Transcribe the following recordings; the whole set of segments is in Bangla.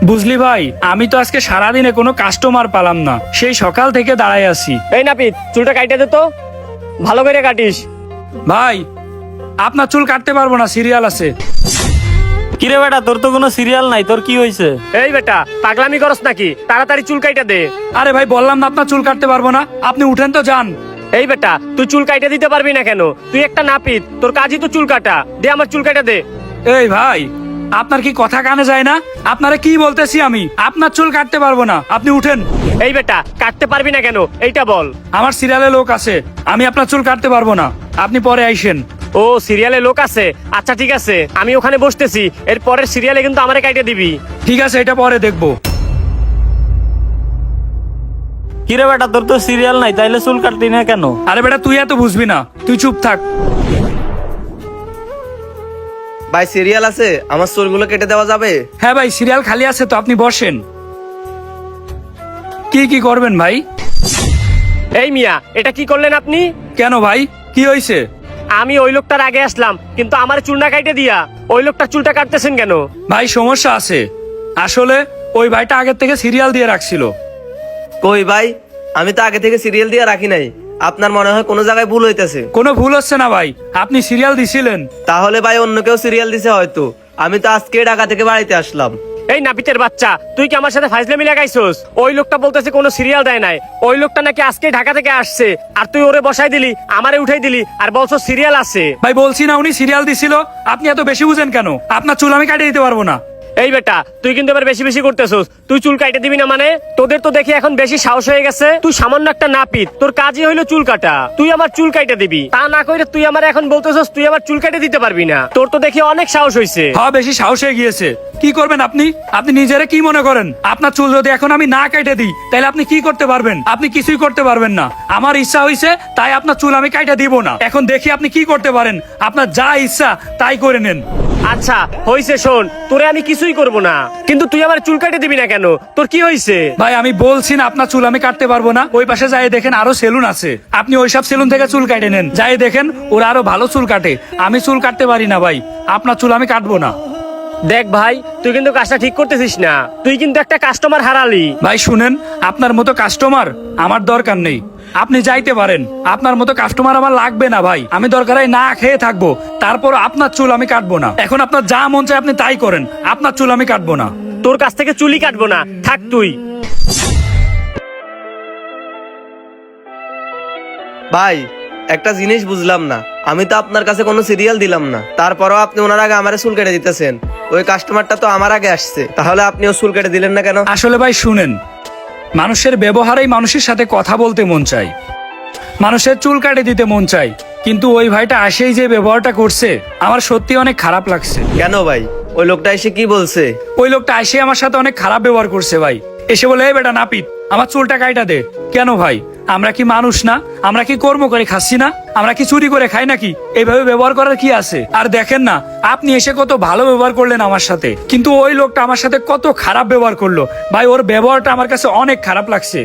বুঝলি ভাই, আমি তো আজকে সারাদিনে কোনো কাস্টমার পালাম না, সেই সকাল থেকে দাঁড়ায় আছি। এই নাপিত, চুলটা কাইটে দে তো, ভালো করে কাটিস। ভাই, আপনার চুল কাটতে পারবো না, সিরিয়াল আছে। কিরে বেটা, তোর তো কোনো সিরিয়াল নাই, তোর কি হয়েছে? এই বেটা, পাগলামি করস নাকি? তাড়াতাড়ি চুল কাইটে দে। আরে ভাই, বললাম না আপনার চুল কাটতে পারবো না, আপনি উঠেন তো যান। এই বেটা, তুই চুল কাইটে দিতে পারবি না কেন? তুই একটা নাপিত, তোর কাজই তো চুল কাটা। দে আমার চুল কাইটে দে। এই ভাই, আপনার কি কথা কানে যায় না? আপনারা কি বলতেছি আমি, আপনার চুল কাটতে পারবো না, আপনি উঠেন। এই বেটা, কাটতে পারবি না কেন এইটা বল। আমার সিরিয়ালে লোক আছে, আমি আপনার চুল কাটতে পারবো না, আপনি পরে আইসেন। ও, সিরিয়ালে লোক আছে? আচ্ছা ঠিক আছে, আমি ওখানে বসতেছি, এর পরের সিরিয়ালে কিন্তু আমারে কাইটে দিবি। ঠিক আছে, এটা পরে দেখবো। কিরে বেটা, তোর তো সিরিয়াল নাই, তাইলে চুল কাটতি না কেন? আরে বেটা, তুই এত বুঝবি না, তুই চুপ থাক। ভাই সিরিয়াল আছে, আমার চুলগুলো কেটে দেওয়া যাবে? হ্যাঁ ভাই, সিরিয়াল খালি আছে তো, আপনি বসেন। কি কি করবেন ভাই? এই মিয়া, এটা কি করলেন আপনি? কেন ভাই, কি হয়েছে? আমি ওই লোকটার আগে আসলাম, কিন্তু আমার চুল না কাইটে দিয়া ওই লোকটার চুলটা কাটতেছেন কেন? ভাই সমস্যা আছে, আসলে ওই ভাইটা আগের থেকে সিরিয়াল দিয়ে রাখছিল। কই ভাই, আমি তো আগে থেকে সিরিয়াল দিয়ে রাখি নাই। আপনার মনে হয় কোনো জায়গায় ভুল হইতেছে। কোনো ভুল হচ্ছে না ভাই, আপনি সিরিয়াল দিছিলেন। তাহলে ভাই অন্য কেউ সিরিয়াল দিছে হয়তো। আমি তো আজকে ঢাকা থেকে বাড়িতে আসলাম। এই নাপিতের বাচ্চা, তুই কি আমার সাথে ফাইজলামি লাগাইছস? ওই লোকটা বলতেছে কোনো সিরিয়াল দেয় নাই, ওই লোকটা নাকি আজকে ঢাকা থেকে আসছে, আর তুই ওরে বসাই দিলি, আমারে উঠাই দিলি, আর বলছো সিরিয়াল আছে। ভাই বলছি না উনি সিরিয়াল দিছিল, আপনি এত বেশি বুঝেন কেন? আপনার চুল আমি কাটিয়ে দিতে পারবো না। এই বেটা, তুই কিন্তু এবার বেশি বেশি করতেছস। তুই চুল কাটে দিবি না মানে? তোদের তো দেখি এখন বেশি সাহস হয়ে গেছে। তুই সামান্য একটা নাপিত, তোর কাজই হইলো চুল কাটা, তুই আমার চুল কাটে দিবি? তা না কইরে তুই আমার এখন বলতেছস তুই আমার চুল কাটে দিতে পারবি না? তোর তো দেখি অনেক সাহস হইছে। হ্যাঁ, বেশি সাহস হয়ে গিয়েছে। কি করবেন আপনি? আপনি নিজেরা কি মনে করেন? আপনার চুল যদি এখন আমি না কেটে দিই, তাহলে আপনি কি করতে পারবেন? আপনি কিছুই করতে পারবেন না। আমার ইচ্ছা হয়েছে, তাই আপনার চুল আমি কাটে দিব না। এখন দেখি আপনি কি করতে পারেন, আপনার যা ইচ্ছা তাই করে নেন। আচ্ছা হইছে, শোন, তোরে আমি কিছুই করব না, কিন্তু তুই আমার চুল কাটে দিবি না কেন? তোর কি হইছে? ভাই আমি বলছি না আপনার চুল আমি কাটতে পারবো না। ওই পাশে যাই দেখেন আরো সেলুন আছে, আপনি ওইসব সেলুন থেকে চুল কাটে নেন। যাই দেখেন ওরা আরো ভালো চুল কাটে, আমি চুল কাটতে পারি না ভাই, আপনার চুল আমি কাটবো না। দেখ ভাই, তুই কিন্তু কাজটা ঠিক করতেছিস না, তুই কিন্তু একটা কাস্টমার হারালি। ভাই শুনেন, আপনার মতো কাস্টমার আমার দরকার নেই, আপনি যাইতে পারেন। আপনার মতো কাস্টমার আমার লাগবে না ভাই, আমি দরকার হয় না খেয়ে থাকবো, তারপর আপনার চুল আমি কাটবো না। এখন আপনার যা মন চায় আপনি তাই করেন, আপনার চুল আমি কাটবো না। তোর কাছ থেকে চুলই কাটবো না, থাক তুই। ভাই একটা জিনিস বুঝলাম না, আমি তো আপনার কাছে কোনো সিরিয়াল দিলাম না, তারপরও আপনি ওনার আগে আমারে চুল কেটে দিতেছেন। ওই কাস্টমারটা তো আমার আগে আসছে, তাহলে আপনিও চুল কেটে দিলেন না কেন? আসলে ভাই শুনেন, মানুষের ব্যবহারেই মানুষের সাথে কথা বলতে মন চায়, মানুষের চুল কাটে দিতে মন চায়, কিন্তু ওই ভাইটা আসেই যে ব্যবহারটা করছে আমার সত্যি অনেক খারাপ লাগছে। কেন ভাই, ওই লোকটা এসে কি বলছে? ওই লোকটা এসে আমার সাথে অনেক খারাপ ব্যবহার করছে ভাই। এসে বলে, এই বেটা নাপিত, আমার চুলটা কাইটা দে। কেন ভাই, আমরা কি মানুষ না? আমরা কি কর্ম করে খাচ্ছি না? আমরা কি চুরি করে খাই নাকি? এইভাবে ব্যবহার করার কি আছে? আর দেখেন না, আপনি এসে কত ভালো ব্যবহার করলেন আমার সাথে, কিন্তু ওই লোকটা আমার সাথে কত খারাপ ব্যবহার করলো ভাই। ওর ব্যবহারটা আমার কাছে অনেক খারাপ লাগছে।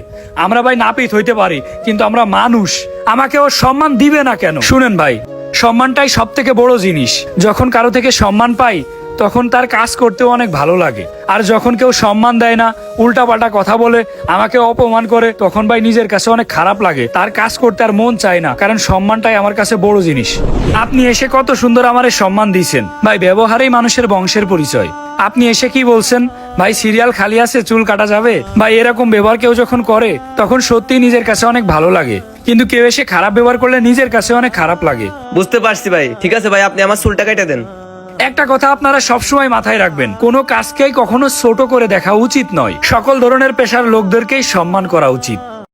আমরা ভাই নাপিত হইতে পারি, কিন্তু আমরা মানুষ, আমাকে ও সম্মান দিবে না কেন? শুনেন ভাই, সম্মানটাই সব থেকে বড় জিনিস। যখন কারো থেকে সম্মান পাই তখন তার কাজ করতেও অনেক ভালো লাগে, আর যখন কেউ সম্মান দেয় না, উল্টাপাল্টা কথা বলে, আমাকে অপমান করে, তখন ভাই নিজের কাছে অনেক খারাপ লাগে, তার কাজ করতে আর মন চায় না, কারণ সম্মানটাই আমার কাছে বড় জিনিস। আপনি এসে কত সুন্দর আমারে সম্মান দিয়েছেন ভাই, ব্যবহারেই মানুষের বংশের পরিচয়। আপনি এসে কি বলছেন ভাই সিরিয়াল খালি আছে, চুল কাটা যাবে? ভাই এরকম ব্যবহার কেউ যখন করে তখন সত্যি নিজের কাছে অনেক ভালো লাগে, কিন্তু কেউ এসে খারাপ ব্যবহার করলে নিজের কাছে অনেক খারাপ লাগে। বুঝতে পারছি ভাই, ঠিক আছে ভাই, আপনি আমার চুলটা কেটে দেন। একটা কথা আপনারা সবসময় মাথায় রাখবেন, কোনো কাজকেই কখনো ছোট করে দেখা উচিত নয়, সকল ধরনের পেশার লোকদেরকেই সম্মান করা উচিত।